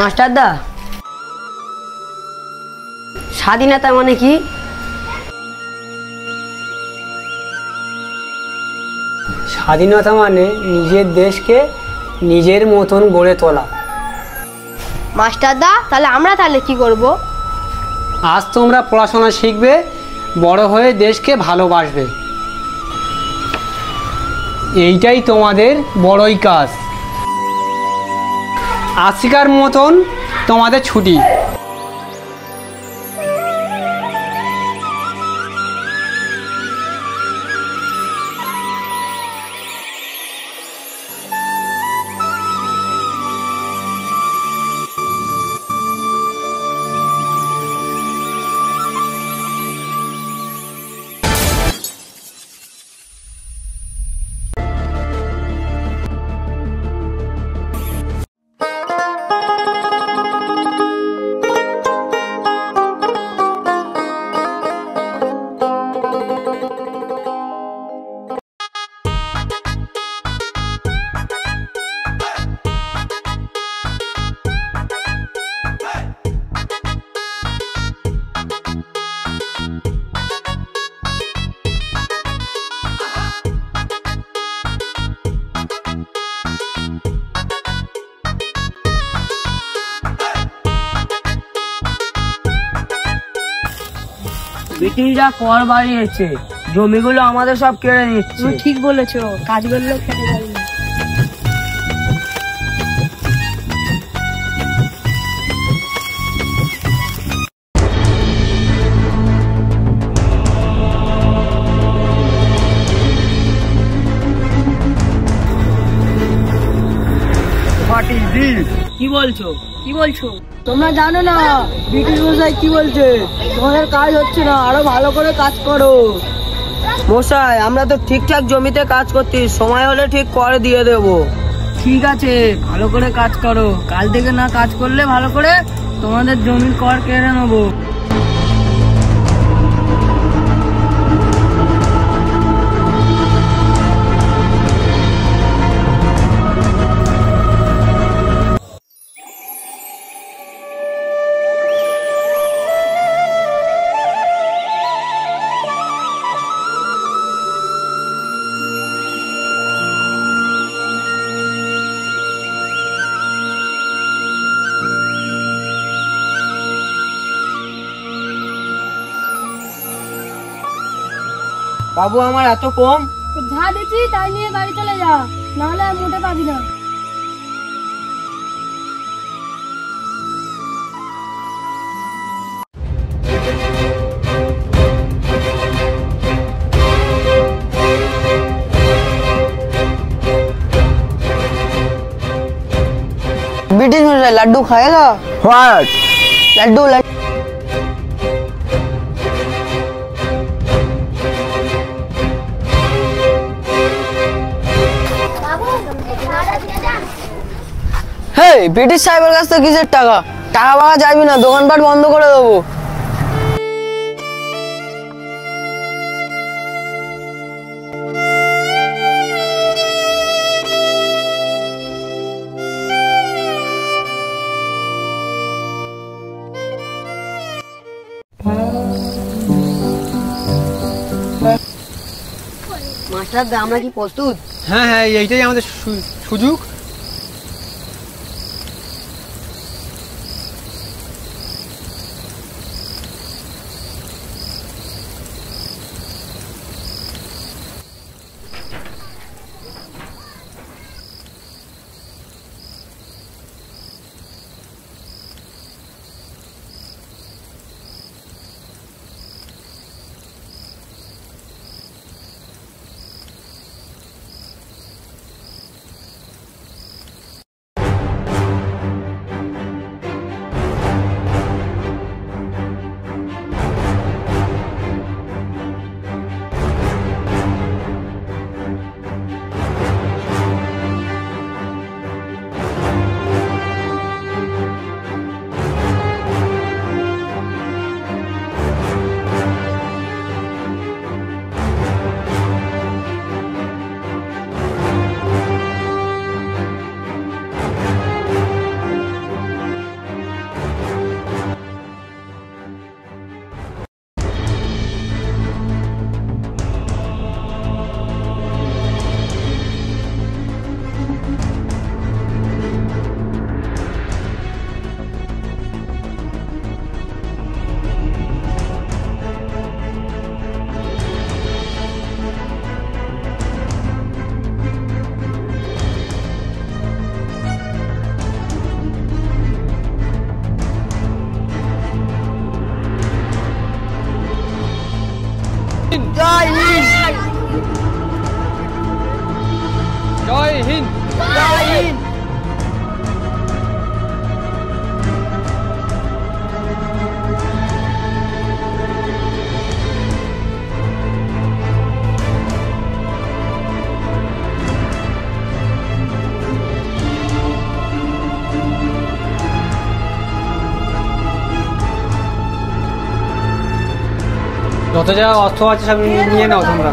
মাস্টারদা, স্বাধীনতা মানে কি? স্বাধীনতা মানে নিজের দেশকে নিজের মতন গড়ে তোলা। মাস্টারদা, তাহলে কি করব? আজ তোমরা পড়াশোনা শিখবে, বড় হয়ে দেশকে ভালোবাসবে। এইটাই তোমাদের বড়ই কাজ। আজকের মতন তোমাদের ছুটি। ব্রিটিশরা কর বাড়িয়েছে, জমিগুলো আমাদের সব কেড়ে নিচ্ছে। ঠিক বলেছো, কাজ করলেও খেতে পারি না। কি বলছো? তোমরা জানো না ব্রিটিশ মশাই কি বলছে? তোমাদের কাজ হচ্ছে না, আরো ভালো করে কাজ করো। মশাই, আমরা তো ঠিকঠাক জমিতে কাজ করছি, সময় হলে ঠিক করে দিয়ে দেব। ঠিক আছে, ভালো করে কাজ করো। কাল থেকে না কাজ করলে ভালো করে তোমাদের জমির কর কেড়ে নেবো। বাবু, আমার এত কম? যা দিচ্ছি তাই নিয়ে বাড়ি চলে যা, নাহলে আর মোটে পাবি না। ब्रिटिश में लड्डू खाएगा? व्हाट? लड्डू लड्डू। ব্রিটিশ সাহেবের কাছ থেকে কিসের টাকা? টাকা পাওয়া যাবে না, দোকানপাট বন্ধ করে দেবো। মাস্টারদা, আমরা কি প্রস্তুত? হ্যাঁ হ্যাঁ, এইটাই আমাদের সুযোগ। যত যা অর্থ আছে সব নিয়ে নাও তোমরা।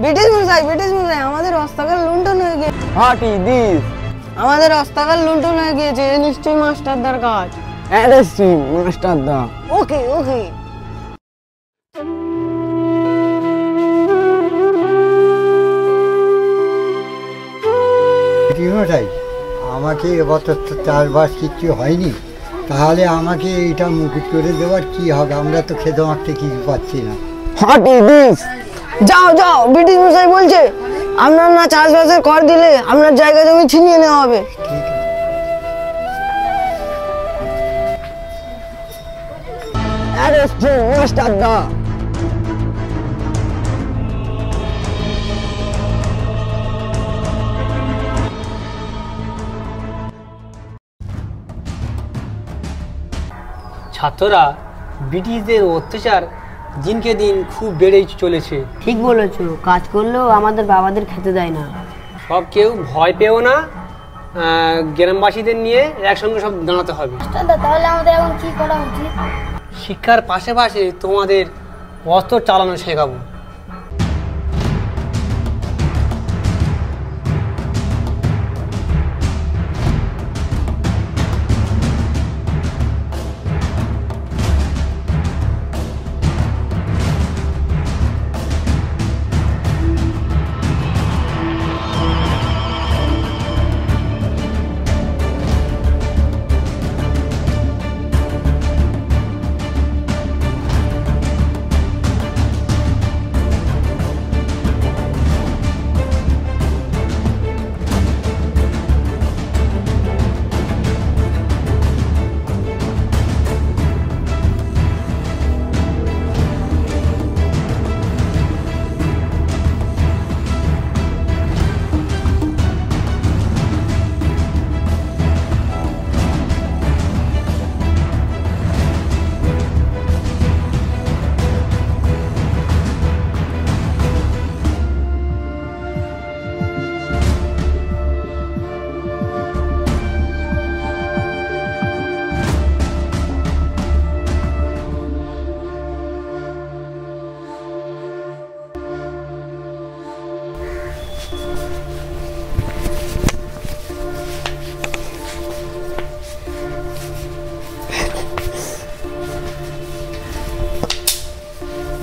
ব্রিটিশ মশাই আমাদের হস্তাকার লুণ্ঠন হয়ে গেছে। What is this? আমাদের হস্তাকার লুণ্ঠন হয়ে গিয়েছে, নিশ্চয়ই মাস্টারদার কাজ। Arrest him, Masterda. Okay okay. মশাই, আমাকে এবছর তো চাষবাস কিচ্ছু হয়নি, তাহলে আমাকে এটা মুকুট করে দেওয়ার কি হবে? আমরা তো খেতে মারতে কিছু পাচ্ছি না। What is this? যাও যাও, ব্রিটিশ মশাই বলছে আপনার না চাষবাসের কর দিলে আপনার জায়গা জমি ছিনিয়ে নেওয়া হবে। ঠিক আছে। Arrest him, Masterda. ছাত্ররা ব্রিটিশদের অত্যাচার দিনকে দিন খুব বেড়েই চলেছে। ঠিক বলেছো, কাজ করলেও আমাদের বাবাদের খেতে দেয় না। সব কেউ ভয় পেও না, গ্রামবাসীদের নিয়ে একসঙ্গে সব দাঁড়াতে হবে। তাহলে আমাদের এখন কি করা উচিত? শিক্ষার পাশে তোমাদের অস্ত্র চালানো শেখাবো।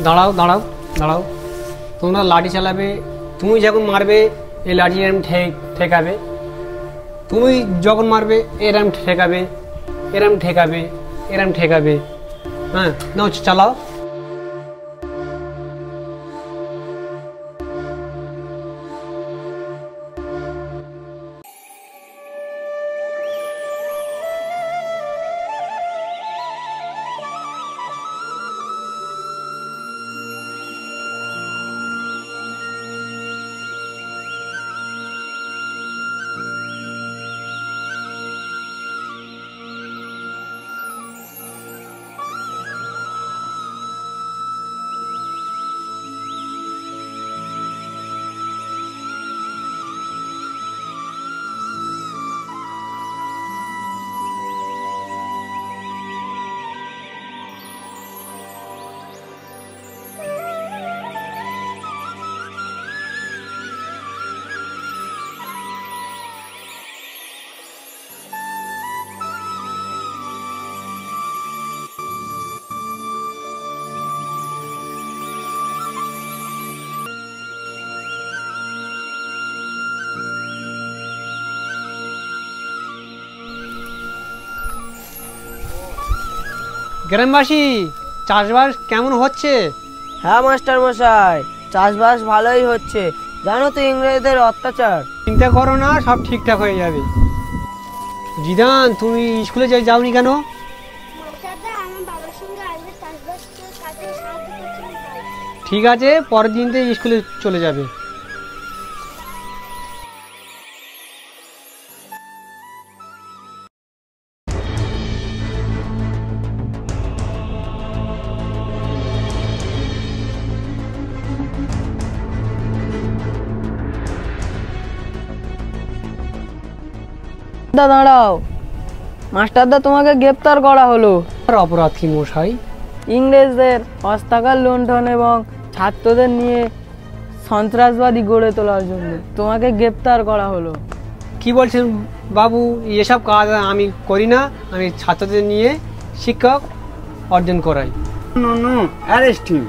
দাঁড়াও দাঁড়াও দাঁড়াও, তোমরা লাঠি চালাবে। তুমি যখন মারবে এই লাঠি এরম ঠেকাবে, তুমি যখন মারবে এরম ঠেকাবে, এরম ঠেকাবে, এরম ঠেকাবে। হ্যাঁ, নাও চালাও। গ্রামবাসী, চাষবাস কেমন হচ্ছে? হ্যাঁ মাস্টার মশাই, চাষবাস ভালোই হচ্ছে, জানো তো ইংরেজদের অত্যাচার। চিন্তা করো না, সব ঠিকঠাক হয়ে যাবে। জিদান, তুমি স্কুলে যাওনি কেন? ঠিক আছে, পরের দিন থেকে স্কুলে চলে যাবে। দাঁড়াও, মাস্টারদা তোমাকে গ্রেপ্তার করা হলো। আর অপরাধ কি মশাই? ইংরেজদের হস্তাকার লুণ্ঠন এবং ছাত্রদের নিয়ে সন্ত্রাসবাদী গড়ে তোলার জন্য তোমাকে গ্রেপ্তার করা হলো। কি বলছেন বাবু? এসব কাজ আমি করি না, আমি ছাত্রদের নিয়ে শিক্ষা অর্জন করাই। No, arrest him.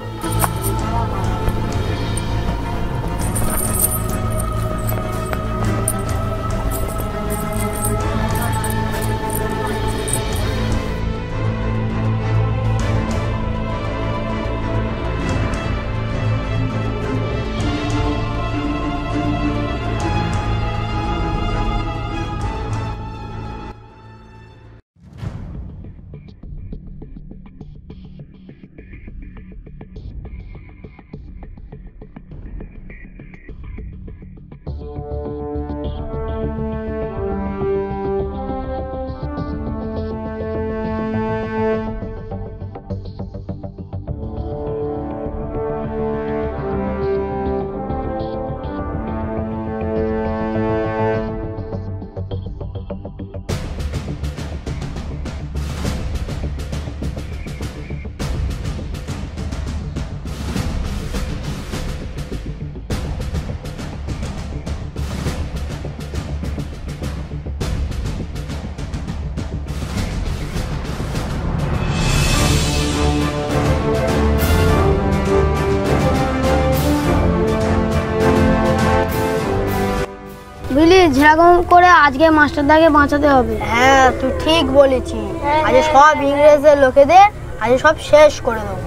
বুঝলি, যেরকম করে আজকে মাস্টারদাকে বাঁচাতে হবে। হ্যাঁ, তুই ঠিক বলেছিস। আজ সব ইংরেজদের লোকেদের আজ সব শেষ করে দেবো।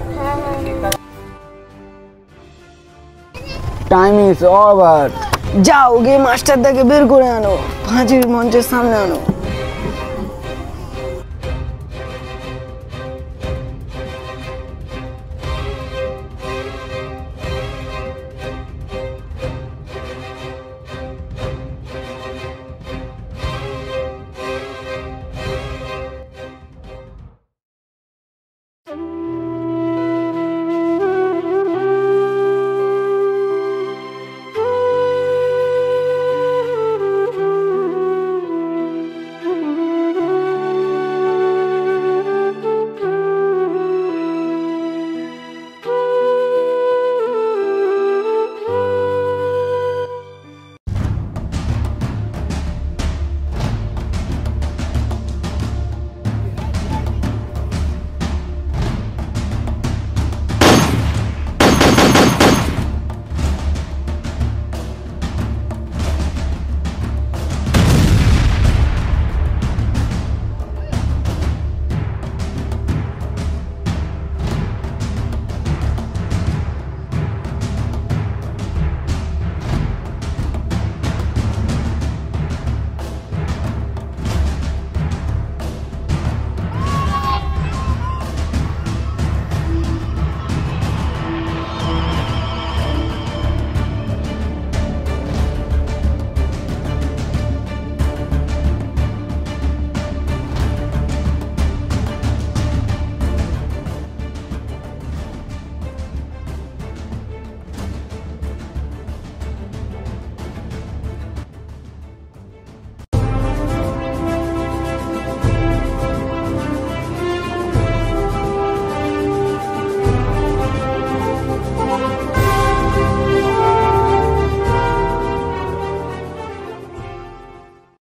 Time is over. যাও গিয়ে মাস্টারদাকে বের করে আনো, ফাঁসির মঞ্চের সামনে আনো।